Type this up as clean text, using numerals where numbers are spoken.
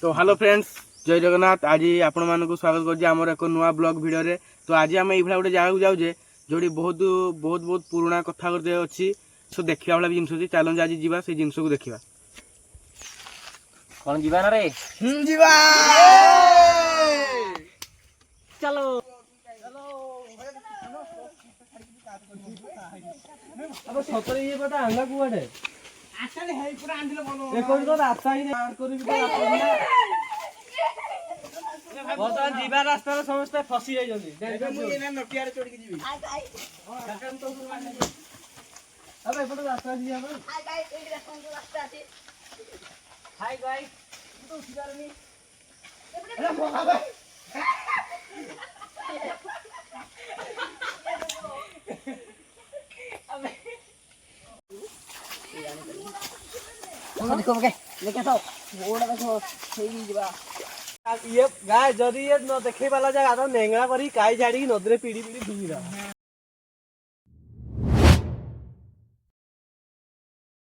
तो hello friends जय जगन्नाथ। आज आपण मानक स्वागत कर आमर एक नुआ ब्लॉग वीडियो रे। तो आज आम ये गोटे जगह जाऊे जो बहुत बहुत बहुत पुराना कथा करते अच्छी सो देखा वाला जिन अच्छी। चलो आज जीवा से जिन को देखा कौन जीवा ना रे जीवा चलो अब सतरे ये पता आंगा कुआडे आसाले हे पूरा आंदिले बोलो ए कोन तो रास्ता ही पार करी भी वर्तमान जीवा रास्ता रे समस्त फसी जाई जल्दी मु एना नटिया रे चढ़ के जीवी अब एपटे रास्ता जी हम हाय गाइस एडी रास्ता আছে हाय गाइस तो सिगारनी अरे मोगा भाई देखो के लेके आओ ओडा देखो सही जीवा ये गाय जदी ये न देखे वाला जगह तो नेंगड़ा करी काई झाड़ी नदरे पीड़ी पीड़ी धुई रहा